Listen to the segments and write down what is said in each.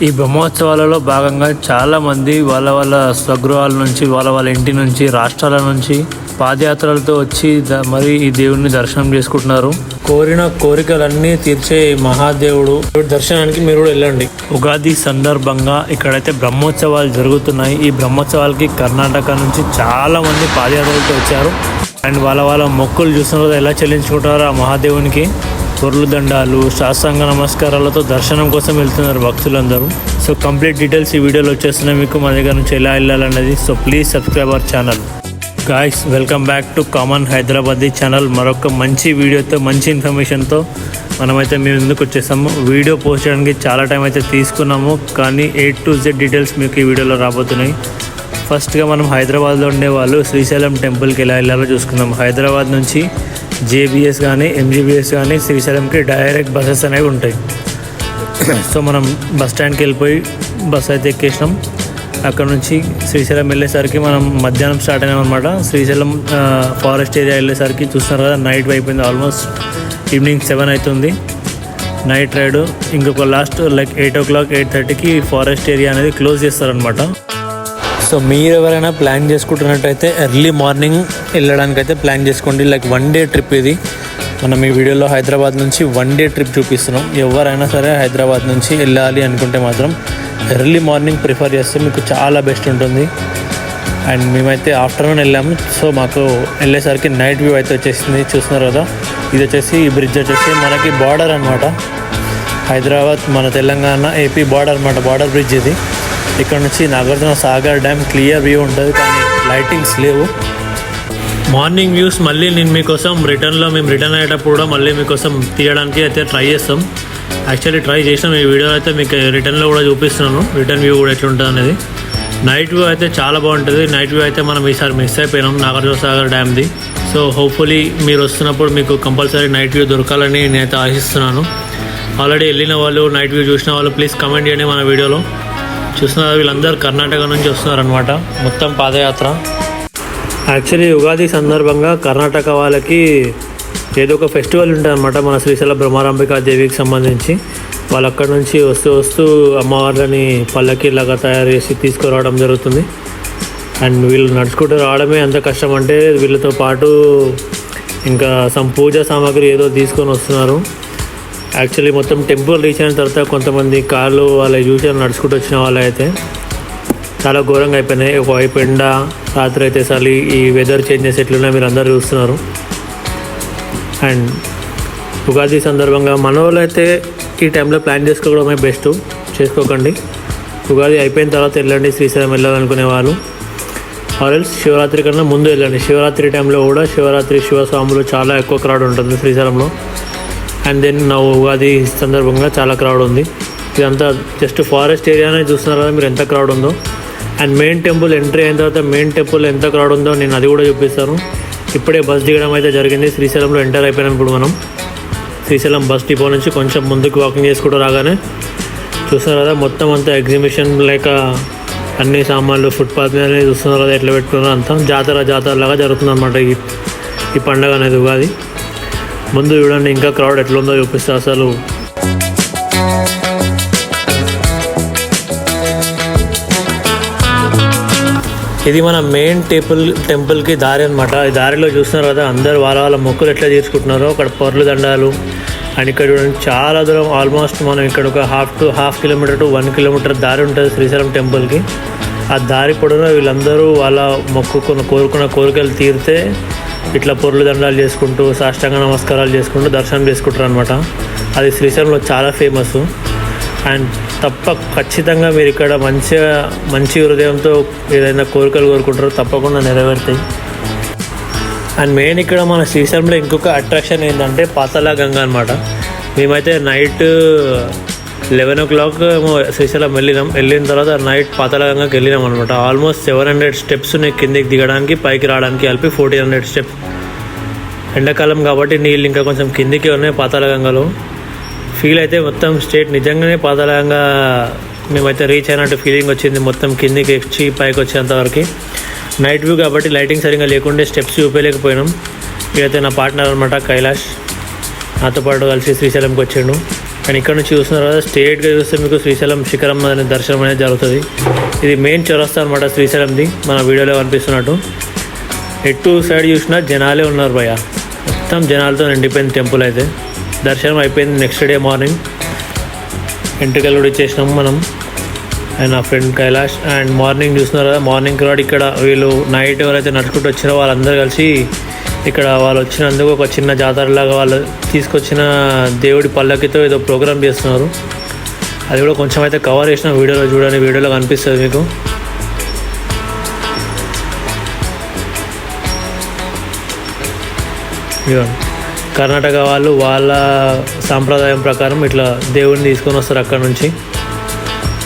ఈ బ్రహ్మోత్సవాలలో భాగంగా చాలామంది వాళ్ళ స్వగృహాల నుంచి వాళ్ళ ఇంటి నుంచి రాష్ట్రాల నుంచి పాదయాత్రలతో వచ్చి మరి ఈ దేవుడిని దర్శనం చేసుకుంటున్నారు. కోరిన కోరికలన్నీ తీర్చే మహాదేవుడు దర్శనానికి మీరు కూడా వెళ్ళండి. ఉగాది సందర్భంగా ఇక్కడైతే బ్రహ్మోత్సవాలు జరుగుతున్నాయి. ఈ బ్రహ్మోత్సవాలకి కర్ణాటక నుంచి చాలా మంది పాదయాత్రలతో వచ్చారు. అండ్ వాళ్ళ మొక్కులు చూస్తున్నారు ఎలా చెల్లించుకుంటారో ఆ మహాదేవునికి పొర్లు దండాలు శాస్త్రాంగ నమస్కారాలతో దర్శనం కోసం వెళ్తున్నారు భక్తులందరూ. సో కంప్లీట్ డీటెయిల్స్ ఈ వీడియోలో వచ్చేస్తున్నాయి మీకు మా దగ్గర నుంచి ఎలా వెళ్ళాలన్నది. So please subscribe our channel. Guys, welcome back to common Hyderabadi channel. మరొక మంచి వీడియోతో మంచి ఇన్ఫర్మేషన్తో మనమైతే మేము ముందుకు వచ్చేసాము. వీడియో పోస్ట్ చేయడానికి చాలా టైం అయితే తీసుకున్నాము, కానీ A to Z డీటెయిల్స్ మీకు ఈ వీడియోలో రాబోతున్నాయి. ఫస్ట్గా మనం హైదరాబాద్లో ఉండేవాళ్ళు శ్రీశైలం టెంపుల్కి ఎలా వెళ్ళాలో చూసుకుందాం. హైదరాబాద్ నుంచి JBS కానీ MGBS కానీ శ్రీశైలంకి డైరెక్ట్ బస్సెస్ అనేవి ఉంటాయి. సో మనం బస్ స్టాండ్కి వెళ్ళిపోయి బస్ అయితే ఎక్కేసినాం. అక్కడ నుంచి శ్రీశైలం వెళ్ళేసరికి మనం మధ్యాహ్నం స్టార్ట్ అయినాం అనమాట. శ్రీశైలం ఫారెస్ట్ ఏరియా వెళ్ళేసరికి చూస్తున్నారు కదా, నైట్ అయిపోయింది. ఆల్మోస్ట్ ఈవినింగ్ 7 అవుతుంది. నైట్ రైడ్ ఇంకొక లాస్ట్ లైక్ 8 o'clock 8:30కి ఫారెస్ట్ ఏరియా అనేది క్లోజ్ చేస్తారనమాట. సో మీరు ఎవరైనా ప్లాన్ చేసుకుంటున్నట్టయితే ఎర్లీ మార్నింగ్ వెళ్ళడానికైతే ప్లాన్ చేసుకోండి. లైక్ 1 day ట్రిప్ ఇది. మనం ఈ వీడియోలో హైదరాబాద్ నుంచి 1 day ట్రిప్ చూపిస్తున్నాం. ఎవరైనా సరే హైదరాబాద్ నుంచి వెళ్ళాలి అనుకుంటే మాత్రం ఎర్లీ మార్నింగ్ ప్రిఫర్ చేస్తే మీకు చాలా బెస్ట్ ఉంటుంది. అండ్ మేమైతే ఆఫ్టర్నూన్ వెళ్ళాము. సో మాకు వెళ్ళేసరికి నైట్ వ్యూ అయితే వచ్చేసింది. చూస్తున్నారు కదా, ఇది వచ్చేసి ఈ బ్రిడ్జ్ వచ్చేసి మనకి బార్డర్ అనమాట. హైదరాబాద్ మన తెలంగాణ AP బార్డర్ అనమాట. బార్డర్ బ్రిడ్జ్ ఇది. ఇక్కడ నుంచి Nagarjuna Sagar dam clear view ఉంటుంది, కానీ లైటింగ్స్ లేవు. మార్నింగ్ వ్యూస్ మళ్ళీ నేను మీకోసం మేము రిటర్న్ అయ్యేటప్పుడు కూడా మళ్ళీ మీకోసం తీయడానికి అయితే ట్రై చేస్తాం. యాక్చువల్లీ ట్రై చేసినాం. ఈ వీడియో అయితే మీకు రిటర్న్లో కూడా చూపిస్తున్నాను, రిటర్న్ వ్యూ కూడా ఎట్లుంటుంది అనేది. నైట్ వ్యూ అయితే చాలా బాగుంటుంది. నైట్ వ్యూ అయితే మనం ఈసారి మిస్ అయిపోయినాం నాగార్జున సాగర్ డ్యామ్ది. సో హోప్ఫుల్లీ మీరు వస్తున్నప్పుడు మీకు కంపల్సరీ నైట్ వ్యూ దొరకాలని నేనైతే ఆశిస్తున్నాను. ఆల్రెడీ వెళ్ళిన వాళ్ళు నైట్ వ్యూ చూసిన వాళ్ళు ప్లీజ్ కమెంట్ చేయండి మన వీడియోలో. చూస్తున్నారు వీళ్ళందరూ కర్ణాటక నుంచి వస్తున్నారనమాట, మొత్తం పాదయాత్ర. యాక్చువల్లీ ఉగాది సందర్భంగా కర్ణాటక వాళ్ళకి ఏదో ఒక ఫెస్టివల్ ఉంటుంది అనమాట, మన శ్రీశైల బ్రహ్మారంబికా దేవికి సంబంధించి. వాళ్ళు అక్కడ నుంచి వస్తూ అమ్మవార్లని పల్లకీలాగా తయారు చేసి తీసుకురావడం జరుగుతుంది. అండ్ వీళ్ళు నడుచుకుంటూ రావడమే ఎంత కష్టం అంటే వీళ్ళతో పాటు ఇంకా పూజా సామాగ్రి ఏదో తీసుకొని వస్తున్నారు. యాక్చువల్లీ మొత్తం టెంపుల్ రీచ్ అయిన తర్వాత కొంతమంది కార్లు వాళ్ళ చూసి నడుచుకుంటూ వచ్చిన వాళ్ళు అయితే చాలా ఘోరంగా అయిపోయినాయి. ఒకవైపు ఎండ, రాత్రి అయితే చలి, ఈ వెదర్ చేంజెస్ ఎట్లున్నాయి మీరు అందరూ చూస్తున్నారు. అండ్ ఉగాది సందర్భంగా మన వాళ్ళు అయితే ఈ టైంలో ప్లాన్ చేసుకోవడమే బెస్ట్, చేసుకోకండి. ఉగాది అయిపోయిన తర్వాత వెళ్ళండి శ్రీశైలం వెళ్ళాలనుకునే వాళ్ళు. ఆర్ఎల్స్ శివరాత్రి కన్నా ముందు వెళ్ళండి. శివరాత్రి టైంలో కూడా శివరాత్రి శివస్వాములు చాలా ఎక్కువ క్రౌడ్ ఉంటుంది శ్రీశైలంలో. అండ్ దెన్ నా ఉగాది సందర్భంగా చాలా క్రౌడ్ ఉంది. ఇదంతా జస్ట్ ఫారెస్ట్ ఏరియానే చూస్తున్నారు కదా మీరు ఎంత క్రౌడ్ ఉందో. అండ్ మెయిన్ టెంపుల్ ఎంట్రీ అయిన తర్వాత మెయిన్ టెంపుల్ ఎంత క్రౌడ్ ఉందో నేను అది కూడా చూపిస్తాను. ఇప్పుడే బస్ దిగడం అయితే జరిగింది. శ్రీశైలంలో ఎంటర్ అయిపోయినాం. ఇప్పుడు మనం శ్రీశైలం బస్ డిపో నుంచి కొంచెం ముందుకు వాకింగ్ చేసుకుంటూ రాగానే చూస్తున్నారు కదా, మొత్తం అంతా ఎగ్జిబిషన్ లేక అన్ని సామాన్లు ఫుట్పాత్ మీద చూస్తున్నారు కదా ఎట్లా పెట్టుకున్నారు. అంతా జాతరలాగా జరుగుతుంది అనమాట ఈ పండుగ అనేది ఉగాది. ముందు చూడండి ఇంకా క్రౌడ్ ఎట్లుందో చూపిస్తా. అసలు ఇది మన మెయిన్ టెంపుల్కి దారి అనమాట. ఈ దారిలో చూస్తున్నారు కదా అందరు వాళ్ళ మొక్కులు ఎట్లా తీర్చుకుంటున్నారో. అక్కడ పొర్లు దండాలు. అండ్ ఇక్కడ చూడండి చాలా దూరం, ఆల్మోస్ట్ మనం ఇక్కడ ఒక హాఫ్ కిలోమీటర్ to 1 kilometer దారి ఉంటుంది శ్రీశైలం టెంపుల్కి. ఆ దారి పొడవునా వీళ్ళందరూ వాళ్ళ కోరుకున్న కోరికలు తీరితే ఇట్లా పొర్లు దండాలు చేసుకుంటూ సాష్టాంగ నమస్కారాలు చేసుకుంటూ దర్శనం చేసుకుంటారు అనమాట. అది శ్రీశైలంలో చాలా ఫేమస్. అండ్ ఖచ్చితంగా మీరు ఇక్కడ మంచి హృదయంతో ఏదైనా కోరికలు కోరుకుంటారో తప్పకుండా నెరవేరుతాయి. అండ్ మెయిన్ ఇక్కడ మన శ్రీశైలంలో ఇంకొక అట్రాక్షన్ ఏంటంటే పాతాళ గంగ అనమాట. మేమైతే నైట్ 11 o'clock శ్రీశైలం వెళ్ళిన తర్వాత నైట్ పాతాళ గంగకి వెళ్ళినాం అనమాట. ఆల్మోస్ట్ 700 steps కిందికి దిగడానికి పైకి రావడానికి కలిపి 1400 steps. ఎండాకాలం కాబట్టి నీళ్ళు ఇంకా కొంచెం కిందికి ఉన్నాయి పాతాళ గంగలో. ఫీల్ అయితే మొత్తం స్టేట్ నిజంగానే పాతాళ గంగ మేమైతే రీచ్ అయినట్టు ఫీలింగ్ వచ్చింది. మొత్తం కిందికి ఎక్కి పైకి వచ్చేంతవరకు. నైట్ వ్యూ కాబట్టి లైటింగ్ సరిగ్గా లేకుంటే స్టెప్స్ చూపలేకపోయినాం. ఇదైతే నా పార్ట్నర్ అనమాట కైలాష్, నాతో పాటు కలిసి శ్రీశైలంకి వచ్చిండు. అండ్ ఇక్కడ నుంచి చూస్తున్నారు కదా, స్ట్రేట్గా చూస్తే మీకు శ్రీశైలం శిఖరం అనే దర్శనం అనేది జరుగుతుంది. ఇది మెయిన్ చౌరస్తా అనమాట శ్రీశైలంది, మన వీడియోలో కనిపిస్తున్నట్టు. ఎటు సైడ్ చూసినా జనాలే ఉన్నారు భయ్య, మొత్తం జనాలతో నిండిపోయింది టెంపుల్ అయితే. దర్శనం అయిపోయింది. నెక్స్ట్ డే మార్నింగ్ ఎంట్రికలు కూడా ఇచ్చేసినాము మనం అండ్ నా ఫ్రెండ్ కైలాష్. అండ్ మార్నింగ్ చూస్తున్నారు కదా, మార్నింగ్ కూడా ఇక్కడ వీళ్ళు నైట్ ఎవరైతే నడుచుకుంటూ వచ్చారో వాళ్ళందరూ కలిసి ఇక్కడ వాళ్ళు వచ్చినందుకు ఒక చిన్న జాతరలాగా వాళ్ళు తీసుకొచ్చిన దేవుడి పల్లకితో ఏదో ప్రోగ్రామ్ చేస్తున్నారు. అది కూడా కొంచెం అయితే కవర్ చేసిన వీడియోలో చూడండి, వీడియోలో కనిపిస్తుంది మీకు. కర్ణాటక వాళ్ళు వాళ్ళ సాంప్రదాయం ప్రకారం ఇట్లా దేవుడిని తీసుకొని వస్తారు అక్కడ నుంచి.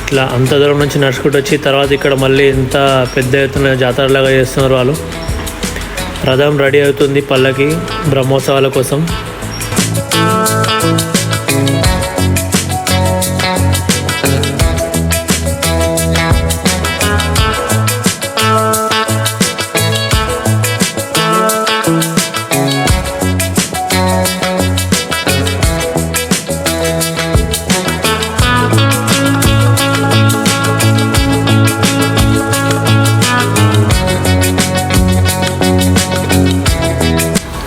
ఇట్లా అంత దూరం నుంచి నడుచుకుంటూ వచ్చి తర్వాత ఇక్కడ మళ్ళీ ఇంత పెద్ద ఎత్తున జాతరలాగా చేస్తున్నారు వాళ్ళు. రథం రెడీ అవుతుంది పల్లకి బ్రహ్మోత్సవాల కోసం.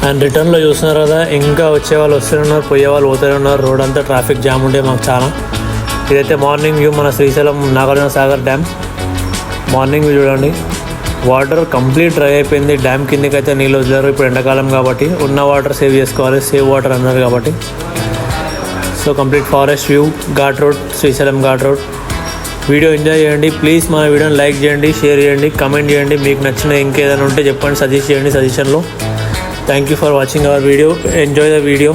అండ్ రిటర్న్లో చూస్తున్నారు కదా, ఇంకా వచ్చే వాళ్ళు వస్తూనే ఉన్నారు, పోయే వాళ్ళు పోతూనే ఉన్నారు. రోడ్ అంతా ట్రాఫిక్ జామ్ ఉండే మాకు చాలా. ఇదైతే మార్నింగ్ వ్యూ మన Srisailam Nagarjuna Sagar dam. Morning view చూడండి, వాటర్ కంప్లీట్ డ్రై అయిపోయింది. డ్యామ్ కిందకి అయితే నీళ్ళు వదిలేరు, ఇప్పుడు ఎండాకాలం కాబట్టి ఉన్న వాటర్ సేవ్ చేసుకోవాలి, సేవ్ వాటర్ అన్నారు కాబట్టి. So complete forest view, ghat road, Srisailam ghat road. Video enjoy చేయండి ప్లీజ్. మన వీడియోని లైక్ చేయండి, షేర్ చేయండి, కమెంట్ చేయండి. మీకు నచ్చిన ఇంకేదైనా ఉంటే చెప్పండి, సజెస్ట్ చేయండి సజెషన్లో. Thank you for watching our video. Enjoy the video.